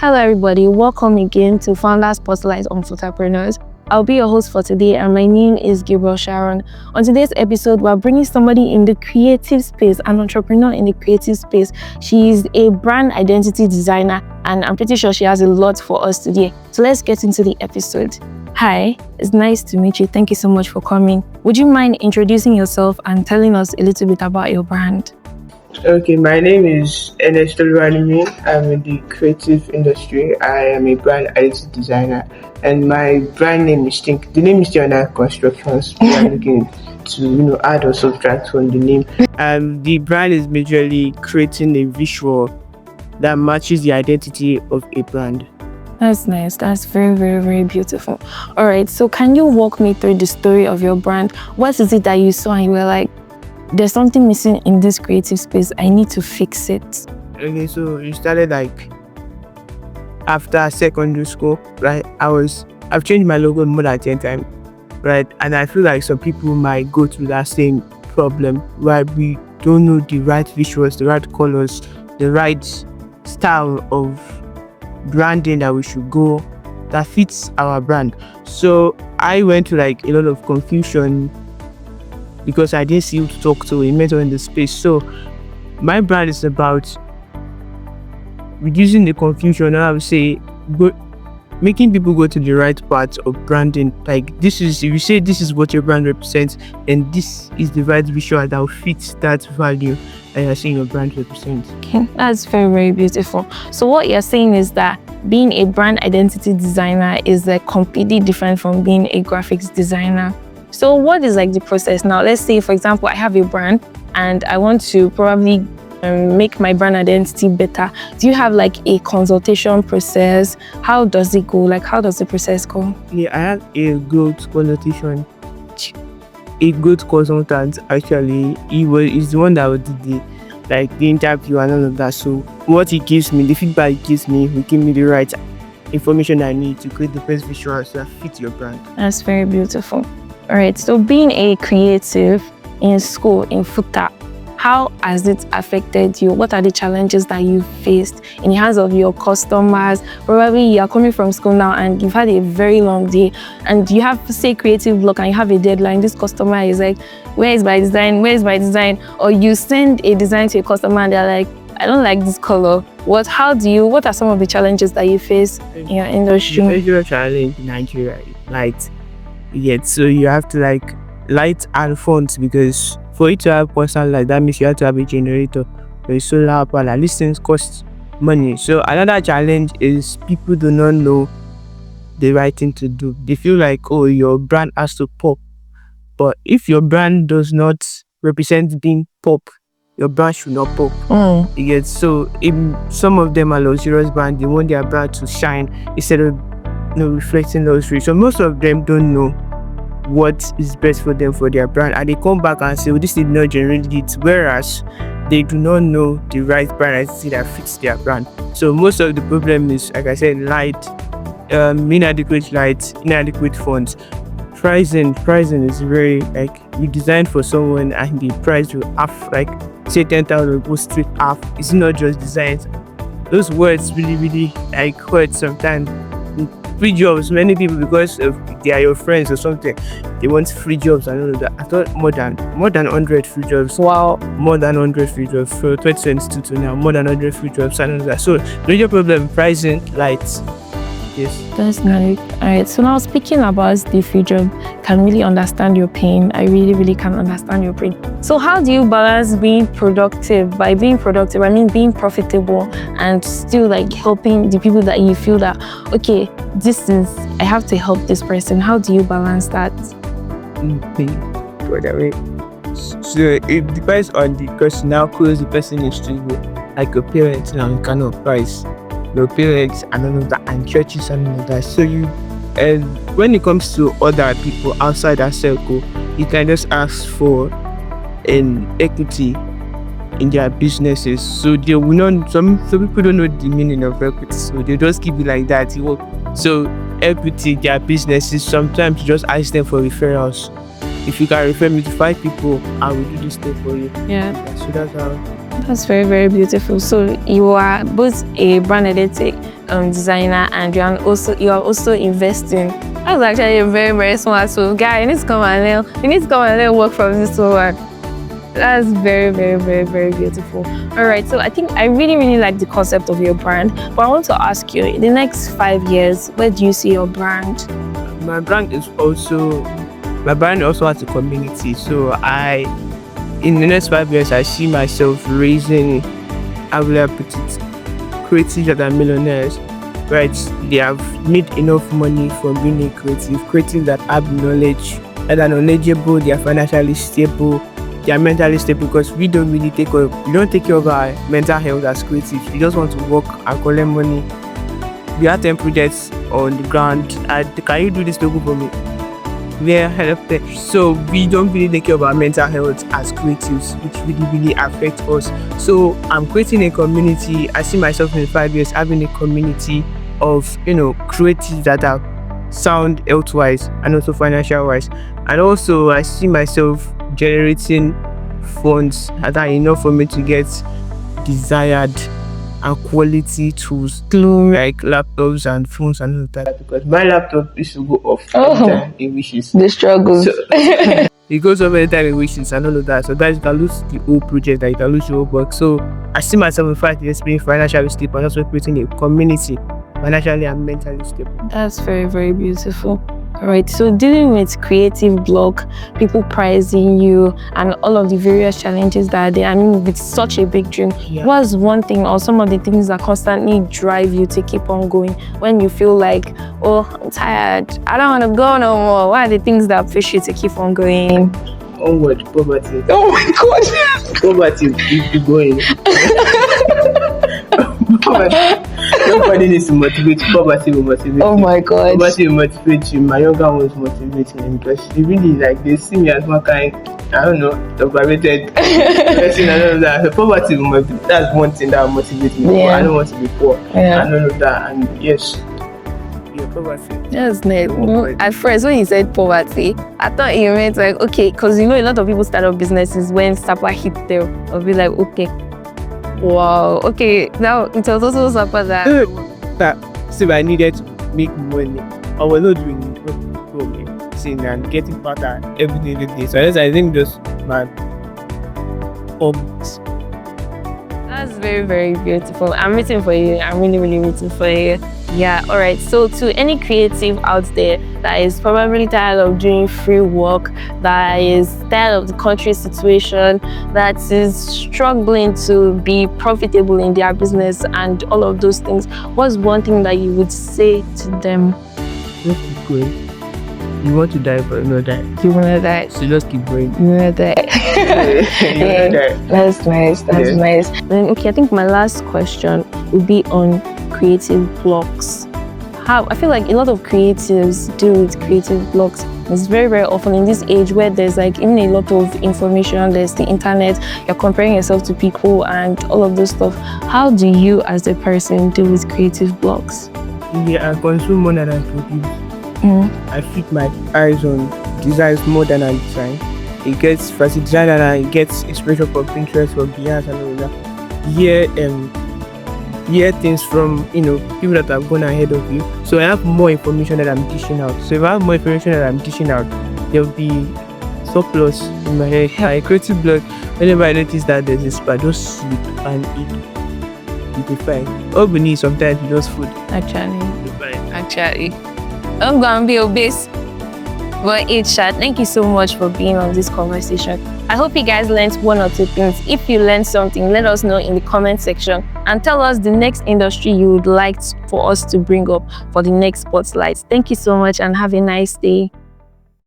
Hello everybody, welcome again to Founders Spotlight on Futapreneurs. I'll be your host for today and my name is Gabriel Sharon. On today's episode, we're bringing somebody in the creative space, an entrepreneur in the creative space. She's a brand identity designer and I'm pretty sure she has a lot for us today. So let's get into the episode. Hi, it's nice to meet you. Thank you so much for coming. Would you mind introducing yourself and telling us a little bit about your brand? Okay, my name is Ernesto Luanimi. I'm in the creative industry. I am a brand identity designer, and my brand name is Think. The name is still under construction. So we are looking to add or subtract on the name. The brand is majorly creating a visual that matches the identity of a brand. That's nice. That's very, very, very beautiful. All right. So can you walk me through the story of your brand? What is it that you saw and you were like, there's something missing in this creative space. I need to fix it. Okay, so it started like after secondary school, right? I've changed my logo more than 10 times, right? And I feel like some people might go through that same problem where we don't know the right visuals, the right colors, the right style of branding that we should go that fits our brand. So I went to like a lot of confusion because I didn't see who to talk to, a mentor in the space. So my brand is about reducing the confusion, and I would say making people go to the right part of branding. Like if you say this is what your brand represents, and this is the right visual that will fit that value that you're saying your brand represents. Okay, that's very, very beautiful. So what you're saying is that being a brand identity designer is like completely different from being a graphics designer. So what is like the process now? Let's say, for example, I have a brand and I want to probably make my brand identity better. Do you have like a consultation process? How does it go? Like, how does the process go? Yeah, I have a growth consultation. A growth consultant, actually, is the one that would do the interview and all of that. So what he gives me, the feedback he gives me, will give me the right information I need to create the best visuals that fit your brand. That's very beautiful. All right, so being a creative in school, in Futa, how has it affected you? What are the challenges that you've faced in the hands of your customers? Probably you are coming from school now and you've had a very long day and you have, say, creative block and you have a deadline. This customer is like, where is my design? Where is my design? Or you send a design to a customer and they're like, I don't like this color. What are some of the challenges that you face in your industry? The major challenge in Nigeria is light. Yet, so you have to like light and fonts, because for it to have constant light, that means you have to have a generator or a solar panel. These things cost money. So another challenge is people do not know the right thing to do. They feel like, oh, your brand has to pop. But if your brand does not represent being pop, your brand should not pop. Yet, so some of them are luxurious brands, they want their brand to shine instead of reflecting luxury. So most of them don't know what is best for them for their brand, and they come back and say, this did not generate it, whereas they do not know the right brand identity that fits their brand. So most of the problem is, like I said, light, inadequate light, inadequate fonts. Pricing is very like you design for someone and the price will half, like say 10,000 go straight half. It's not just designs. Those words really like hurt sometimes. Free jobs, many people, because they are your friends or something, they want free jobs and all of that. I thought more than 100 free jobs. Wow. More than 100 free jobs for 2022 to now, more than 100 free jobs and all of that. So major problem, pricing, lights. Yes. That's nice. All right. So now speaking about the free job, can really understand your pain. I really can understand your pain. So how do you balance being productive? By being productive, I mean being profitable and still like helping the people that you feel that, okay, I have to help this person. How do you balance that? So it depends on the person, how close the person is to you. Like your parents now, you cannot price your parents and all of that, and churches and all of that. So and when it comes to other people outside that circle, you can just ask for an equity in their businesses. So they will not, some people don't know the meaning of equity, so they just keep it like that. So equity, their businesses, sometimes you just ask them for referrals. If you can refer me to 5 people, I will do this thing for you. Yeah. So that's how That's very, very beautiful. So you are both a brand identity designer, and you are also investing. That's actually a very, very smart. So guy, you need to come and learn work from this woman. That's very, very, very, very beautiful. All right, so I think I really, really like the concept of your brand, but I want to ask you, in the next 5 years, where do you see your brand? My brand also has a community. So in the next 5 years, I see myself raising, how will I put it, creatives that are millionaires, right? They have made enough money from being a creatives that have knowledge, that are knowledgeable, they are financially stable, they are mentally stable, because we don't take care of our mental health as creatives. We just want to work and collect money. We have 10 projects on the ground. Can you do this logo for me? Yeah, help. So we don't really take care of our mental health as creatives, which really, really affects us. So I'm creating a community. I see myself in 5 years having a community of creatives that are sound health-wise and also financial-wise. And also I see myself generating funds that are enough for me to get desired and quality tools like laptops and phones and all of that, because my laptop used to go off anytime it wishes. The struggles. So, it goes off anytime it wishes and all of that. So guys, you can lose the whole project, that you can lose your whole work. So I see myself in 5 years being financially stable and also creating a community, financially and mentally stable. That's very, very beautiful. All right, so dealing with creative block, people pricing you, and all of the various challenges that are there, I mean, with such a big dream, what's one thing or some of the things that constantly drive you to keep on going when you feel like, oh, I'm tired, I don't want to go no more? What are the things that push you to keep on going? Onward, poverty. Oh my God. Poverty, keep going. Nobody needs to motivate. Poverty will motivate. Oh my God. Poverty will motivate you. My younger ones motivate me, because they really they see me as one kind, I don't know, overrated person and all of that. So poverty will motivate. That's one thing that will motivate me. I don't want to be poor. And all of that. And yes. Poverty. That's nice. At first, when you said poverty, I thought you meant like, okay, because a lot of people start up businesses when Sapa hit them. I'll be like, okay. Wow. Okay. Now it was also Sapa that. So I needed to make money. I was not doing problem, seeing and getting better every day. So I think just my hobbies. That's very, very beautiful. I'm rooting for you. I'm really, really rooting for you. Yeah, all right. So to any creative out there that is probably tired of doing free work, that is tired of the country situation, that is struggling to be profitable in their business and all of those things, what's one thing that you would say to them? Just keep going. You want to die, but you not die. You want to die. So just keep going. You want to die. That's nice. That's nice. Then, okay, I think my last question would be on creative blocks. How I feel like a lot of creatives deal with creative blocks. It's very, very often in this age where there's even a lot of information, there's the internet, you're comparing yourself to people and all of those stuff. How do you as a person deal with creative blocks? Yeah, I consume more than I produce. I feed my eyes on designs more than I design. It gets fashion design and I get inspiration from Pinterest, from Behance and all of that. Hear things from people that have gone ahead of you. So I have more information that I'm dishing out. So if I have more information that I'm dishing out, there will be surplus in my head. I creative block. Whenever I notice that there's a spot, just sleep and eat. You'll be fine. All we need sometimes is just food. Actually, I'm gonna be obese. But Chat, thank you so much for being on this conversation. I hope you guys learned one or two things. If you learned something, let us know in the comment section and tell us the next industry you would like for us to bring up for the next spotlight. Thank you so much and have a nice day.